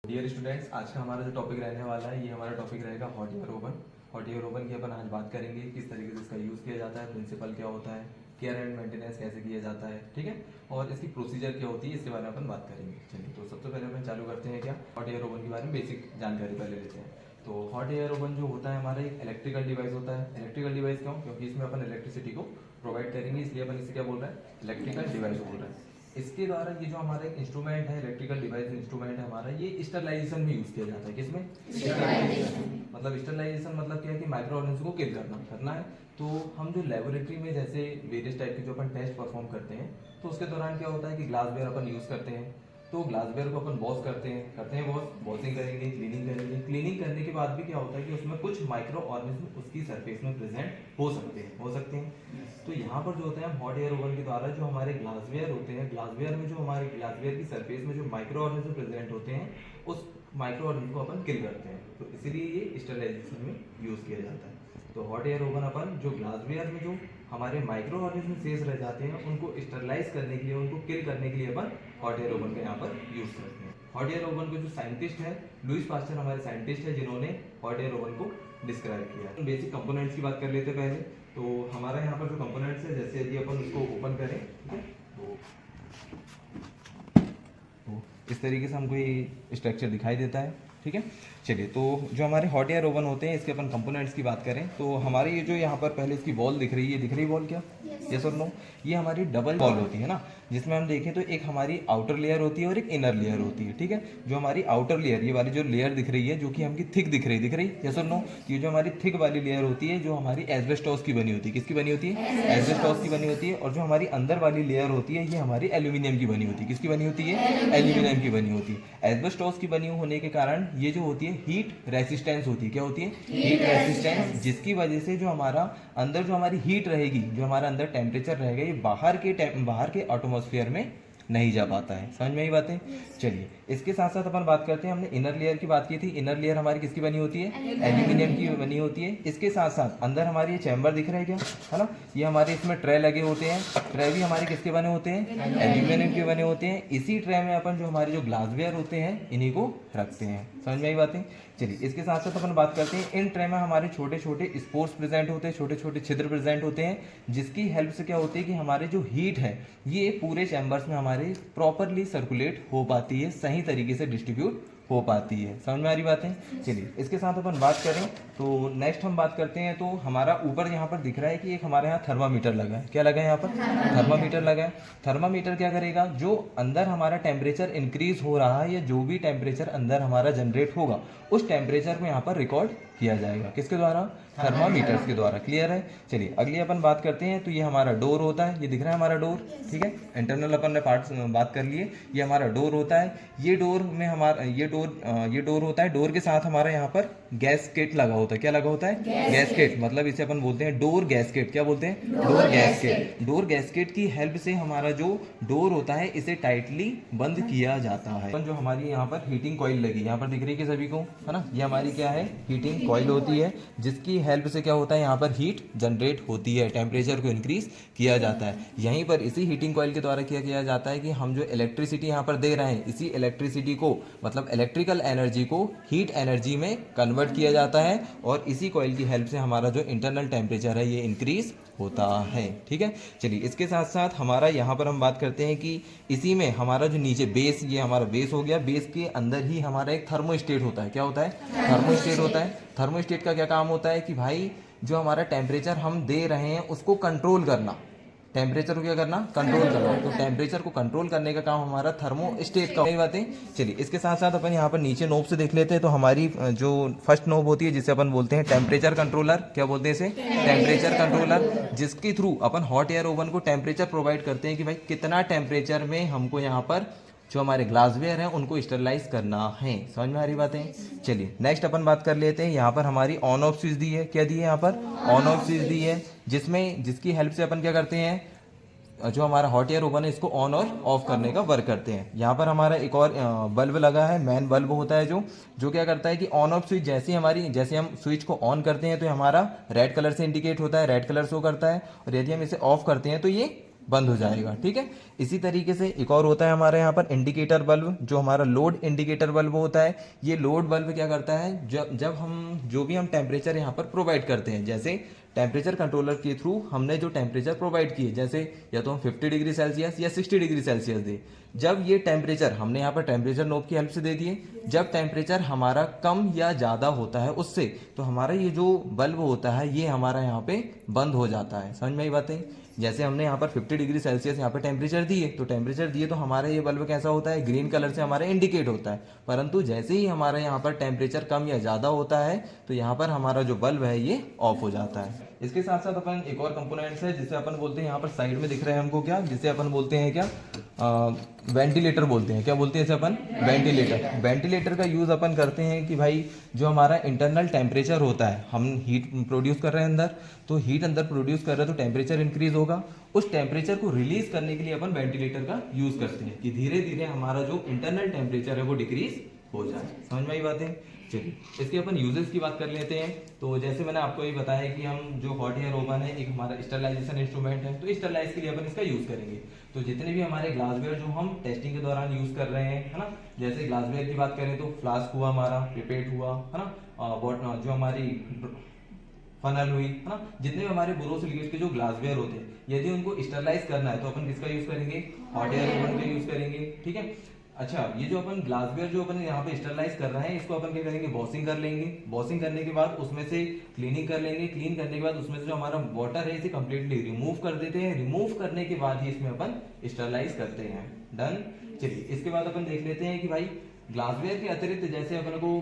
Dear students, आज का हमारा जो टॉपिक रहने वाला है, ये हमारा टॉपिक रहेगा hot air oven. Hot air oven की अपन आज बात करेंगे, किस तरीके से इसका यूज़ किया जाता है, प्रिंसिपल क्या होता है, केयर एंड मेंटेनेंस कैसे किया जाता है, ठीक है, और इसकी प्रोसीजर क्या होती है, इसके बारे में अपन बात करेंगे। चलिए, तो सबसे पहले अपन चालू करते हैं क्या, हॉट एयर ओवन के बारे में बेसिक जानकारी पहले लेते हैं। तो हॉट एयर ओवन जो होता है हमारा एक इलेक्ट्रिकल डिवाइस होता है। इलेक्ट्रिकल डिवाइस क्यों? क्योंकि इसमें अपन इलेक्ट्रिसिटी को प्रोवाइड करेंगे, इसलिए अपन इसे क्या बोल रहे हैं, इलेक्ट्रिकल डिवाइस बोल रहे हैं। इसके द्वारा ये जो हमारा एक इंस्ट्रूमेंट है, इलेक्ट्रिकल डिवाइस इंस्ट्रूमेंट है हमारा, ये स्टरलाइजेशन में यूज किया जाता है। किसमें? स्टरलाइजेशन। मतलब स्टरलाइजेशन मतलब क्या है कि माइक्रो ऑर्गेनिज्म को किल करना है। तो हम जो लेबोरेटरी में जैसे वेरियस टाइप के जो अपन टेस्ट परफॉर्म करते हैं, तो उसके दौरान क्या होता है कि ग्लासवेयर अपन यूज करते हैं। तो ग्लासवेयर को अपन वॉश करते हैं वॉशिंग करेंगे, क्लीनिंग करेंगे। क्लीनिंग करने के बाद भी क्या होता है कि उसमें कुछ माइक्रो ऑर्गेनिज्म उसकी सरफेस में प्रेजेंट हो सकते हैं। तो यहाँ पर जो होता है, हम हॉट एयर ओवन के द्वारा जो हमारे ग्लासवेयर होते हैं, ग्लासवेयर में जो हमारे ग्लासवेयर की सरफेस में जो माइक्रो ऑर्गेनिज्म प्रेजेंट होते हैं, उस माइक्रो ऑर्गेनिज्म को अपन किल करते हैं। तो इसीलिए ये स्टरलाइजेशन में यूज किया जाता है। तो हॉट एयर ओवन अपन जो ग्लासवेयर में जो हमारे माइक्रो ऑर्गेनिज्म शेष रह जाते हैं, उनको स्टरलाइज करने के लिए, उनको किल करने के लिए अपन हॉट एयर ओवन का यहाँ पर यूज करते हैं। हॉट एयर ओवन को जो साइंटिस्ट है, लुईस पास्चर हमारे साइंटिस्ट है, जिन्होंने हॉट एयर ओवन को डिस्क्राइब किया। बेसिक कंपोनेंट्स की बात कर लेते हैं पहले। तो हमारा यहाँ पर जो कंपोनेंट्स है, जैसे यदि अपन उसको ओपन करें, ठीक है, तो इस तरीके से हमको ये स्ट्रक्चर दिखाई देता है, ठीक है। चलिए, तो जो हमारे हॉट एयर ओवन होते हैं, इसके अपन कंपोनेंट्स की बात करें, तो हमारे ये जो यहाँ पर पहले इसकी वॉल दिख रही है, दिख रही वॉल क्या? यस और नो? ये हमारी डबल वॉल होती है ना, जिसमें हम देखें तो एक हमारी आउटर लेयर होती है और एक इनर लेयर होती है, ठीक है। जो हमारी आउटर लेयर, ये वाली जो लेयर दिख रही है, जो कि हमकी थिक दिख रही, यस और नो? ये जो हमारी थिक वाली लेयर होती है, जो हमारी एस्बेस्टॉस की बनी होती है। किसकी बनी होती है? एस्बेस्टॉस की बनी होती है। और जो हमारी अंदर वाली लेयर होती है, ये हमारी एल्यूमिनियम की बनी होती है। किसकी बनी होती है? एल्यूमिनियम की बनी होती है। एस्बेस्टॉस की बनी होने के कारण ये जो होती है हीट रेसिस्टेंस होती है। क्या होती है? हीट रेसिस्टेंस, जिसकी वजह से जो हमारा अंदर जो हमारी हीट रहेगी, जो हमारा अंदर टेम्परेचर रहेगा, ये बाहर के एटमॉस्फेयर में नहीं जा पाता है। समझ में आई बातें? चलिए, इसके साथ साथ अपन बात करते हैं, हमने इनर लेयर की बात की थी। इनर लेयर हमारी किसकी बनी होती है? एल्यूमिनियम की बनी होती है। इसके साथ साथ अंदर हमारी ये चैम्बर दिख रहा है क्या, है ना, ये हमारे इसमें ट्रे लगे होते हैं। ट्रे भी हमारे किसके बने होते हैं? एल्यूमिनियम के बने होते हैं। इसी ट्रे में अपन जो हमारे जो ग्लासवेयर होते हैं, इन्हीं को रखते हैं। समझ में आई बातें? चलिए, इसके साथ साथ अपन बात करते हैं, इन ट्रे में हमारे छोटे छोटे स्पोर्स प्रेजेंट होते हैं, छोटे छोटे छिद्र प्रेजेंट होते हैं, जिसकी हेल्प से क्या होती है कि हमारे जो हीट है, ये पूरे चैम्बर्स में हमारे प्रॉपरली सर्कुलेट हो पाती है, सही तरीके से डिस्ट्रीब्यूट हो पाती है। समझ में आ रही बातें? चलिए, इसके साथ अपन बात करें तो नेक्स्ट हम बात करते हैं, तो हमारा ऊपर यहाँ पर दिख रहा है कि एक हमारे यहाँ थर्मामीटर लगा है। क्या लगा है यहाँ पर? थर्मामीटर लगा है। थर्मामीटर क्या करेगा? जो अंदर हमारा टेम्परेचर इंक्रीज हो रहा है, या जो भी टेम्परेचर अंदर हमारा जनरेट होगा, उस टेम्परेचर को यहाँ पर रिकॉर्ड किया जाएगा। किसके द्वारा? थर्मामीटर्स के द्वारा। क्लियर है? चलिए, अगली अपन बात करते हैं, तो ये हमारा डोर होता है। ये दिख रहा है हमारा डोर, ठीक है। इंटरनल अपन ने पार्ट्स बात कर लिए। ये हमारा डोर होता है। ये डोर में हमारा ये डोर होता है। डोर के साथ हमारा यहाँ पर गैसकेट लगा होता है। क्या लगा होता है? गैसकेट। मतलब इसे अपन बोलते हैं डोर गैसकेट। क्या बोलते हैं? Door gasket. डोर गैसकेट की हेल्प से हमारा जो डोर होता है, इसे टाइटली बंद किया जाता है। जो हमारी यहाँ पर हीटिंग कॉइल लगी, यहाँ पर दिख रही है कि सभी को, है ना, ये हमारी क्या है? हीटिंग कॉइल होती है, जिसकी हेल्प से क्या होता है, यहाँ पर हीट जनरेट होती है, टेम्परेचर को इंक्रीज किया जाता है। यहीं पर इसी हीटिंग कॉइल के द्वारा क्या किया जाता है कि हम जो इलेक्ट्रिसिटी यहाँ पर दे रहे हैं, इसी इलेक्ट्रिसिटी को, मतलब इलेक्ट्रिकल एनर्जी को हीट एनर्जी में कन्वर्ट किया जाता है, और इसी कॉइल की हेल्प से हमारा जो इंटरनल टेम्परेचर है, ये इंक्रीज होता है। ठीक है। चलिए, इसके साथ साथ हमारा यहाँ पर हम बात करते हैं कि इसी में हमारा जो नीचे बेस, ये हमारा बेस हो गया। बेस के अंदर ही हमारा एक थर्मोस्टेट होता है। क्या होता है? थर्मोस्टेट होता है। थर्मोस्टेट का क्या काम होता है कि भाई जो हमारा टेम्परेचर हम दे रहे हैं, उसको कंट्रोल करना। टेम्परेचर को क्या करना? कंट्रोल करना। तो टेम्परेचर को कंट्रोल करने का काम हमारा थर्मोस्टेट का। बातें। चलिए, इसके साथ साथ अपन यहाँ पर नीचे नोब से देख लेते हैं। तो हमारी जो फर्स्ट नोब होती है, जिसे अपन बोलते हैं टेम्परेचर कंट्रोलर। क्या बोलते हैं इसे? टेम्परेचर कंट्रोलर, जिसके थ्रू अपन हॉट एयर ओवन को टेम्परेचर प्रोवाइड करते हैं कि भाई कितना टेम्परेचर में हमको यहाँ पर जो हमारे ग्लासवेयर हैं, उनको स्टरलाइज करना है। समझ में आ रही बातें? चलिए, नेक्स्ट अपन बात कर लेते हैं। यहाँ पर हमारी ऑन ऑफ स्विच दी है। क्या दी है यहाँ पर? ऑन ऑफ स्विच दी है, जिसकी हेल्प से अपन क्या करते हैं, जो हमारा हॉट एयर ओवन है, इसको ऑन और ऑफ करने का वर्क करते हैं। यहाँ पर हमारा एक और बल्ब लगा है, मेन बल्ब होता है, जो क्या करता है कि ऑन ऑफ स्विच जैसे हम स्विच को ऑन करते हैं, तो हमारा रेड कलर से इंडिकेट होता है, रेड कलर शो करता है, और यदि हम इसे ऑफ करते हैं तो ये बंद हो जाएगा। ठीक है, इसी तरीके से एक और होता है हमारे यहाँ पर इंडिकेटर बल्ब, जो हमारा लोड इंडिकेटर बल्ब होता है। ये लोड बल्ब क्या करता है, जब जब हम जो भी हम टेम्परेचर यहाँ पर प्रोवाइड करते हैं, जैसे टेम्परेचर कंट्रोलर के थ्रू हमने जो टेम्परेचर प्रोवाइड किए, जैसे या तो हम 50 डिग्री सेल्सियस या 60 डिग्री सेल्सियस दे, जब ये टेम्परेचर हमने यहाँ पर टेम्परेचर नोब की हेल्प से दे दिए, जब टेम्परेचर हमारा कम या ज़्यादा होता है उससे, तो हमारा ये जो बल्ब होता है ये हमारा यहाँ पे बंद हो जाता है। समझ में आई बातें? जैसे हमने यहाँ पर 50 डिग्री सेल्सियस यहाँ पर टेम्परेचर दिए, तो टेम्परेचर दिए तो हमारा ये बल्ब कैसा होता है, ग्रीन कलर से हमारा इंडिकेट होता है। परंतु जैसे ही हमारा यहाँ पर टेम्परेचर कम या ज़्यादा होता है तो यहाँ पर हमारा जो बल्ब है ये ऑफ हो जाता है। इसके साथ साथ अपन एक और कंपोनेंट्स है जिसे अपन बोलते हैं, यहाँ पर साइड में दिख रहे हैं हमको क्या, जिसे अपन बोलते हैं क्या, वेंटिलेटर बोलते हैं। क्या बोलते हैं इसे अपन? वेंटिलेटर। वेंटिलेटर का यूज़ अपन करते हैं कि भाई जो हमारा इंटरनल टेम्परेचर होता है, हम हीट प्रोड्यूस कर रहे हैं अंदर, तो हीट अंदर प्रोड्यूस कर रहे हैं तो टेम्परेचर इंक्रीज होगा, उस टेम्परेचर को रिलीज करने के लिए अपन वेंटिलेटर का यूज़ करते हैं कि धीरे धीरे हमारा जो इंटरनल टेम्परेचर है वो डिक्रीज हो जाए। समझ में आई बातें? चलिए इसके अपन यूजेस की बात कर लेते हैं। तो जैसे मैंने आपको ये बताया कि हम जो हॉट एयर ओवन है एक हमारा स्टरलाइजेशन इंस्ट्रूमेंट है, तो स्टरलाइज के लिए अपन इसका यूज करेंगे। तो जितने भी हमारे ग्लासवेयर जो हम टेस्टिंग के दौरान यूज कर रहे हैं, है ना, जैसे ग्लासवेयर की बात करें तो फ्लास्क हुआ हमारा, पिपेट हुआ, है ना, जो हमारी फनल हुई, है ना, जितने भी हमारे बोरोसिलिकेट के जो ग्लासवेयर होते हैं, यदि उनको स्टरलाइज करना है तो अपन किसका यूज करेंगे? हॉट एयर ओवन का यूज करेंगे। ठीक है, अच्छा, ये जो अपन ग्लासवेयर जो अपन यहाँ पे स्टरलाइज कर रहे हैं, इसको अपन क्या करेंगे? वॉशिंग कर लेंगे। वॉशिंग करने के बाद उसमें से क्लीनिंग कर लेंगे। क्लीन करने के बाद उसमें से जो हमारा वाटर है इसे कंप्लीटली रिमूव कर देते हैं। रिमूव करने के बाद ही इसमें अपन स्टरलाइज करते हैं। डन। चलिए इसके बाद अपन देख लेते हैं कि भाई ग्लासवेयर के अतिरिक्त जैसे अपन को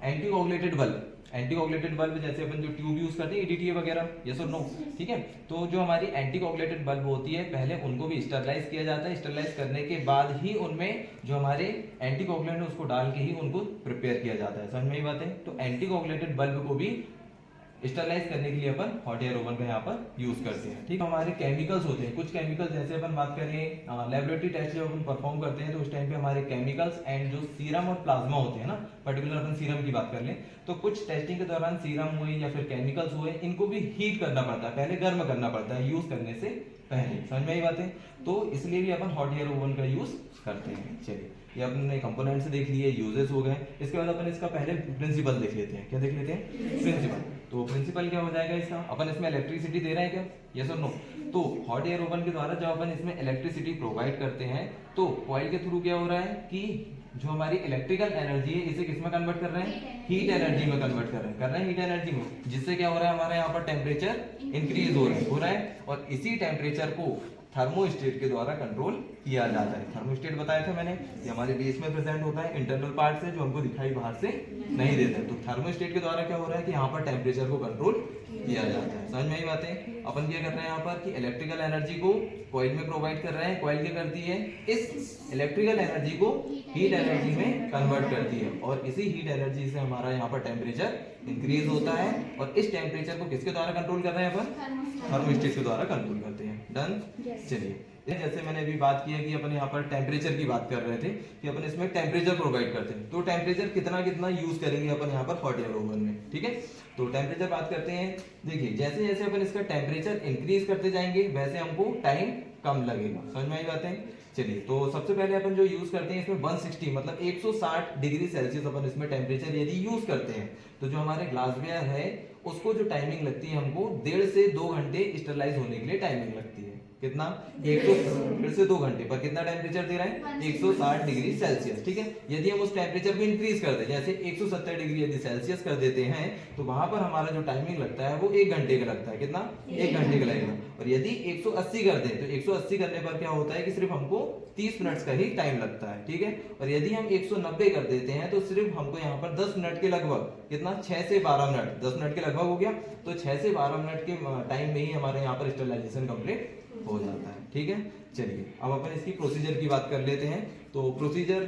एंटी कोगुलेटेड बल्ब जैसे अपन जो ट्यूब यूज करते हैं EDTA वगैरह, यस और नो? ठीक है, तो जो हमारी एंटी कोगुलेटेड बल्ब होती है पहले उनको भी स्टरलाइज किया जाता है। स्टरलाइज करने के बाद ही उनमें जो हमारे एंटी कोगुलेंट है उसको डाल के ही उनको प्रिपेयर किया जाता है। समझ में ही बात है? तो एंटी कोगुलेटेड बल्ब को भी स्टरलाइज करने के लिए अपन हॉट एयर ओवन का यहाँ पर यूज करते हैं। ठीक, हमारे केमिकल्स होते हैं, कुछ केमिकल्स जैसे अपन बात करें लेबोरेटरी टेस्ट जब अपन परफॉर्म करते हैं तो उस टाइम पे हमारे केमिकल्स एंड जो सीरम और प्लाज्मा होते हैं ना, पर्टिकुलर अपन सीरम की बात कर लें तो कुछ टेस्टिंग के दौरान सीरम हुए या फिर केमिकल्स हुए, इनको भी हीट करना पड़ता है, पहले गर्म करना पड़ता है यूज करने से पहले। समझ में आई बात है? तो इसलिए भी अपन हॉट एयर ओवन का यूज करते हैं। चलिए ये अपने कंपोनेंट्स देख लिए, यूजेस हो गए। इसके बाद अपन इसका पहले प्रिंसिपल देख लेते हैं। क्या देख लेते हैं? प्रिंसिपल। तो प्रिंसिपल क्या हो जाएगा इसका? अपन इसमें इलेक्ट्रिसिटी दे रहे हैं क्या? यस और नो? तो हॉट एयर ओवन के द्वारा जब अपन इसमें इलेक्ट्रिसिटी प्रोवाइड करते हैं तो कॉइल के थ्रू क्या हो रहा है कि जो हमारी इलेक्ट्रिकल एनर्जी है इसे किस में कन्वर्ट कर रहे हैं? हीट एनर्जी में कन्वर्ट कर रहे हैं हीट एनर्जी में, जिससे क्या हो रहा है हमारे यहाँ पर टेम्परेचर इंक्रीज हो रहा है और इसी टेम्परेचर को थर्मोस्टेट के द्वारा कंट्रोल किया जाता है। थर्मोस्टेट बताया था मैंने, ये हमारे बेस में प्रेजेंट होता है, इंटरनल पार्ट से जो हमको दिखाई बाहर से नहीं देते। तो थर्मोस्टेट के द्वारा क्या हो रहा है कि यहाँ पर टेम्परेचर को कंट्रोल किया जाता है। समझ में आई बातें? अपन क्या कर रहे हैं यहाँ पर कि इलेक्ट्रिकल एनर्जी को कॉइल में प्रोवाइड कर रहे हैं। कॉइल क्या करती है? इस इलेक्ट्रिकल एनर्जी को हीट एनर्जी में कन्वर्ट करती है और इसी हीट एनर्जी से हमारा यहाँ पर टेम्परेचर इंक्रीज होता है और इस टेम्परेचर को किसके द्वारा कंट्रोल कर रहे हैं अपन? थर्मोस्टेट के द्वारा कंट्रोल करते हैं। डन। चलिए जैसे मैंने अभी बात की है कि अपन यहाँ पर टेम्परेचर की बात कर रहे थे कि अपन इसमें टेम्परेचर प्रोवाइड करते हैं, तो टेम्परेचर कितना कितना यूज करेंगे अपन यहाँ पर हॉट एयर ओवन में। ठीक है, तो टेम्परेचर बात करते हैं। देखिए जैसे जैसे अपन इसका टेम्परेचर इंक्रीज करते जाएंगे वैसे हमको टाइम कम लगेगा। समझ में आई बातें? चलिए तो सबसे पहले अपन जो यूज करते हैं इसमें 160 मतलब 160 डिग्री सेल्सियस अपन इसमें टेम्परेचर यदि यूज करते हैं तो जो हमारे ग्लासवेयर है उसको जो टाइमिंग लगती है हमको 1.5 से 2 घंटे स्टरलाइज होने के लिए टाइमिंग लगती है। कितना? 1 से 2 घंटे पर कितना टेम्परेचर दे रहा है? 160 डिग्री सेल्सियस। ठीक है, यदि हम उस टेम्परेचर को इंक्रीज कर दें जैसे 170 डिग्री यदि सेल्सियस कर देते हैं तो वहां पर हमारा जो टाइमिंग लगता है वो 1 घंटे का लगता है। कितना? 1 घंटे का लगेगा। और यदि 180 कर दें तो 180 करने पर क्या होता है कि सिर्फ हमको 30 मिनट्स का ही टाइम लगता है। ठीक है, और यदि हम 190 कर देते हैं तो सिर्फ हमको यहाँ पर 10 मिनट के लगभग, कितना? 6 से 12 मिनट, 10 मिनट के लगभग हो गया, तो 6 से 12 मिनट के टाइम में ही हमारे यहाँ पर स्टरलाइजेशन कंप्लीट हो जाता है। ठीक है, चलिए अब अपन इसकी प्रोसीजर की बात कर लेते हैं। तो प्रोसीजर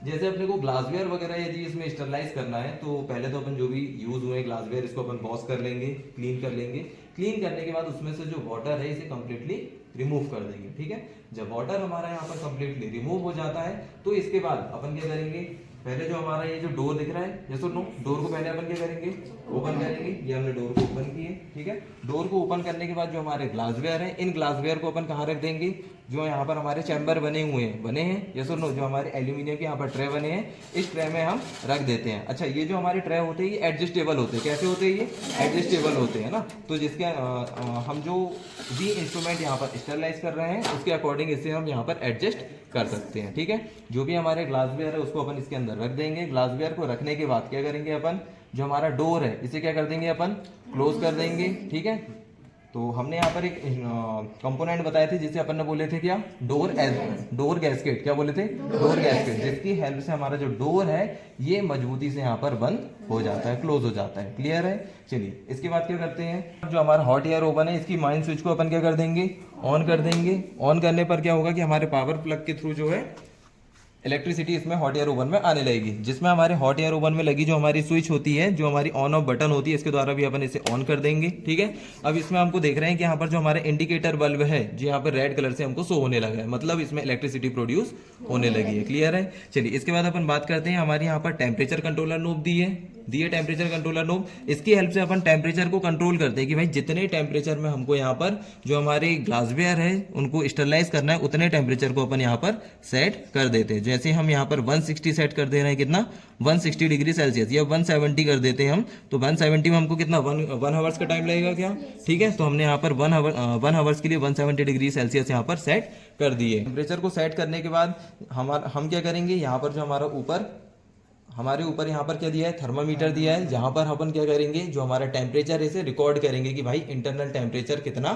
जैसे अपने को ग्लासवेयर वगैरह यदि इसमें स्टरलाइज करना है तो पहले तो अपन जो भी यूज हुए ग्लासवेयर इसको अपन वॉश कर लेंगे, क्लीन कर लेंगे। क्लीन करने के बाद उसमें से जो वाटर है इसे कंप्लीटली रिमूव कर देंगे। ठीक है, जब वाटर हमारा यहाँ पर कंप्लीटली रिमूव हो जाता है तो इसके बाद अपन क्या करेंगे? पहले जो हमारा ये जो डोर दिख रहा है, ये सुनो, डोर को पहले अपन क्या करेंगे, ओपन करेंगे। ये हमने डोर को ओपन किए, ठीक है। डोर को ओपन करने के बाद जो हमारे ग्लासवेयर है, इन ग्लासवेयर को अपन कहाँ रख देंगे, जो यहाँ पर हमारे चैम्बर बने हैं, ये सुनो, जो हमारे एल्यूमिनियम के यहाँ पर ट्रे बने हैं, इस ट्रे में हम रख देते हैं। अच्छा, ये जो हमारे ट्रे होते हैं ये एडजस्टेबल होते हैं। कैसे होते हैं ये? एडजस्टेबल होते हैं ना। तो जिसके हम जो भी इंस्ट्रूमेंट यहाँ पर स्टरलाइज कर रहे हैं उसके अकॉर्डिंग इसे हम यहाँ पर एडजस्ट कर सकते हैं, ठीक है। जो भी हमारे ग्लासवेयर है उसको अपन इसके अंदर रख देंगे। ग्लासवेयर को रखने के बाद क्या करेंगे अपन, जो हमारा डोर है इसे क्या कर देंगे अपन, क्लोज कर देंगे, ठीक है। तो हमने यहाँ पर एक कंपोनेंट बताए थे जिसे अपन ने बोले थे क्या, डोर गैस्केट। क्या बोले थे? डोर गैस्केट, जिसकी हेल्प से हमारा जो डोर है ये मजबूती से यहाँ पर बंद हो जाता है, क्लोज हो जाता है। क्लियर है? चलिए, इसके बाद क्या करते हैं, जो हमारा हॉट एयर ओवन है इसकी माइन स्विच को अपन क्या कर देंगे, ऑन कर देंगे। ऑन करने पर क्या होगा कि हमारे पावर प्लग के थ्रू जो है इलेक्ट्रिसिटी इसमें हॉट एयर ओवन में आने लगेगी, जिसमें हमारे हॉट एयर ओवन में लगी जो हमारी स्विच होती है, जो हमारी ऑन ऑफ बटन होती है, इसके द्वारा भी अपन इसे ऑन कर देंगे, ठीक है। अब इसमें हमको देख रहे हैं कि यहाँ पर जो हमारे इंडिकेटर बल्ब है जो यहाँ पर रेड कलर से हमको शो होने लगा है, मतलब इसमें इलेक्ट्रिसिटी प्रोड्यूस होने लगी है। क्लियर है? चलिए, इसके बाद अपन बात करते हैं, हमारे यहाँ पर टेम्परेचर कंट्रोलर नोब दी है टेम्परेचर कंट्रोलर नोब। इसकी हेल्प से अपन टेम्परेचर को कंट्रोल करते हैं कि भाई जितने टेम्परेचर में हमको यहाँ पर जो हमारे ग्लासवेयर है उनको स्टरलाइज करना है, उतने टेम्परेचर को अपन यहाँ पर सेट कर देते हैं। जैसे हम यहाँ पर 160 सेट कर दे रहे हैं, कितना, 160 डिग्री सेल्सियस, या 170 कर देते हैं हम, तो 170 में हमको कितना, 1 आवर्स का टाइम लगेगा क्या, ठीक है। तो हमने यहाँ पर 1 आवर्स के लिए 170 डिग्री सेल्सियस यहाँ पर सेट कर दिए। टेम्परेचर को सेट करने के बाद हम क्या करेंगे, यहाँ पर जो हमारे ऊपर यहाँ पर क्या दिया है, थर्मामीटर दिया है, जहाँ पर अपन क्या करेंगे, जो हमारा टेम्परेचर है इसे रिकॉर्ड करेंगे कि भाई इंटरनल टेम्परेचर कितना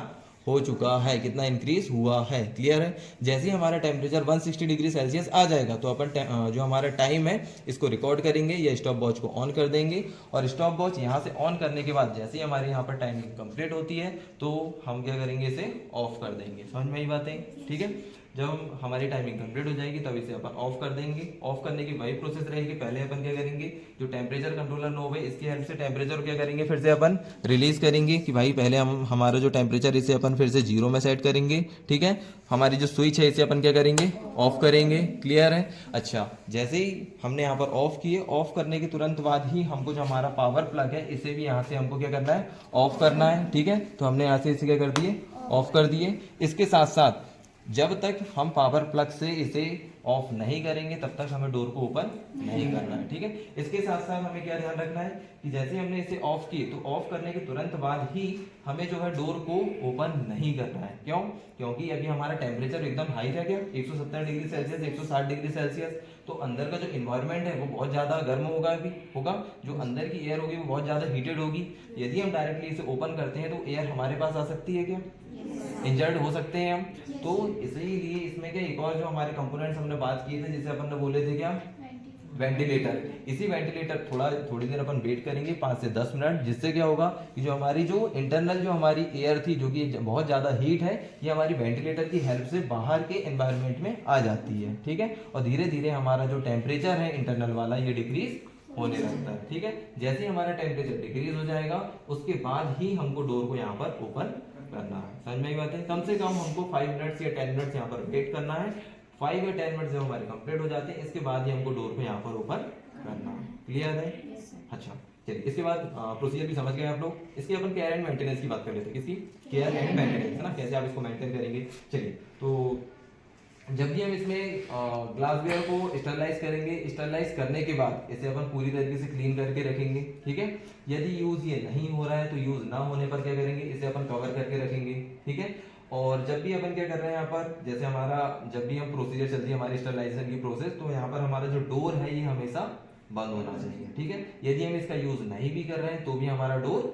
हो चुका है, कितना इंक्रीज हुआ है। क्लियर है? जैसे ही हमारा टेम्परेचर 160 डिग्री सेल्सियस आ जाएगा तो अपन जो हमारा टाइम है इसको रिकॉर्ड करेंगे, या स्टॉप वॉच को ऑन कर देंगे। और स्टॉप वॉच यहाँ से ऑन करने के बाद जैसे ही हमारे यहाँ पर टाइमिंग कंप्लीट होती है तो हम क्या करेंगे, इसे ऑफ कर देंगे। समझ में आई बातें? ठीक है। जब हमारी टाइमिंग कंप्लीट हो जाएगी तब इसे अपन ऑफ कर देंगे। ऑफ करने की वही प्रोसेस रहेगी। पहले अपन क्या करेंगे, जो टेम्परेचर कंट्रोलर नोब है इसकी हेल्प से टेम्परेचर क्या करेंगे, फिर से अपन रिलीज करेंगे कि भाई पहले हम हमारा जो टेम्परेचर इसे अपन फिर से 0 में सेट करेंगे, ठीक है। हमारी जो स्विच है इसे अपन क्या करेंगे, ऑफ करेंगे। क्लियर है? अच्छा, जैसे ही हमने यहाँ पर ऑफ किए, ऑफ करने के तुरंत बाद ही हमको जो हमारा पावर प्लग है इसे भी यहाँ से हमको क्या करना है, ऑफ करना है, ठीक है। तो हमने यहाँ से इसे क्या कर दिए, ऑफ कर दिए। इसके साथ साथ जब तक हम पावर प्लग से इसे ऑफ नहीं करेंगे तब तक हमें डोर को ओपन नहीं करना है, ठीक है। इसके साथ साथ हमें क्या ध्यान रखना है कि जैसे हमने इसे ऑफ किए तो ऑफ करने के तुरंत बाद ही हमें जो है डोर को ओपन नहीं करना है। क्यों? क्योंकि अभी हमारा टेम्परेचर एकदम हाई है, क्या 170 डिग्री सेल्सियस, 160 डिग्री सेल्सियस, तो अंदर का जो इन्वायरमेंट है वो बहुत ज़्यादा गर्म होगा, जो अंदर की एयर होगी वो बहुत ज़्यादा हीटेड होगी। यदि हम डायरेक्टली इसे ओपन करते हैं तो एयर हमारे पास आ सकती है, क्या इंजर्ड हो सकते हैं हम। तो इसीलिए इसमें क्या, एक और जो हमारे कंपोनेंट्स हमने बात किए थे जिसे अपन ने बोले थे क्या, वेंटिलेटर। इसी वेंटिलेटर थोड़ी देर अपन वेट करेंगे 5 से 10 मिनट, जिससे क्या होगा कि जो हमारी जो इंटरनल जो हमारी एयर थी जो कि बहुत ज़्यादा हीट है, ये हमारी वेंटिलेटर की हेल्प से बाहर के एनवायरनमेंट में आ जाती है, ठीक है। और धीरे धीरे हमारा जो टेम्परेचर है इंटरनल वाला ये डिक्रीज होने लगता है, ठीक है। जैसे ही हमारा टेम्परेचर डिक्रीज हो जाएगा उसके बाद ही हमको डोर को यहाँ पर ओपन करना है। समझ में आई बात है? कम से कम हमको 5 मिनट्स या 10 मिनट्स यहाँ पर वेट करना है। 5 या 10 मिनट जब हमारे कंप्लीट हो जाते हैं इसके बाद ही हमको डोर को यहाँ पर ओपन करना है। क्लियर है? अच्छा, चलिए, इसके बाद प्रोसीजर भी समझ गए आप लोग। इसके अपन केयर एंड मेंटेनेंस की बात कर लेते हैं। किसकी? केयर एंड मेंटेनेंस, है ना, कैसे आप इसको मेंटेन करेंगे। चलिए, तो जब भी हम इसमें ग्लासवेयर को स्टरलाइज करेंगे, स्टरलाइज करने के बाद इसे अपन पूरी तरीके से क्लीन करके रखेंगे, ठीक है। यदि यूज ये नहीं हो रहा है तो यूज ना होने पर क्या करेंगे, इसे अपन कवर करके रखेंगे, ठीक है। और जब भी अपन क्या कर रहे हैं यहाँ पर, जैसे हमारा जब भी हम प्रोसीजर चलती है हमारी स्टरलाइजेशन की प्रोसेस, तो यहाँ पर हमारा जो डोर है ये हमेशा बंद होना चाहिए, ठीक है। यदि हम इसका यूज नहीं भी कर रहे हैं तो भी हमारा डोर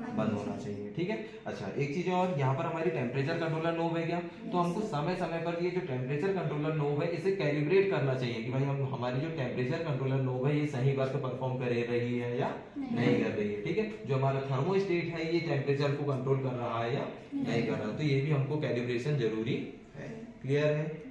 बंद होना चाहिए, ठीक है। अच्छा, एक चीज और, यहाँ पर हमारी टेम्परेचर कंट्रोलर नोब है क्या, तो हमको समय समय पर ये जो टेम्परेचर कंट्रोलर नोब है इसे कैलिब्रेट करना चाहिए कि भाई हम हमारी जो टेम्परेचर कंट्रोलर नोब है ये सही वर्क परफॉर्म कर रही है या नहीं कर रही है, ठीक है। जो हमारा थर्मोस्टेट है ये टेम्परेचर को कंट्रोल कर रहा है या नहीं कर रहा, तो ये भी हमको कैलिब्रेशन जरूरी है। क्लियर है?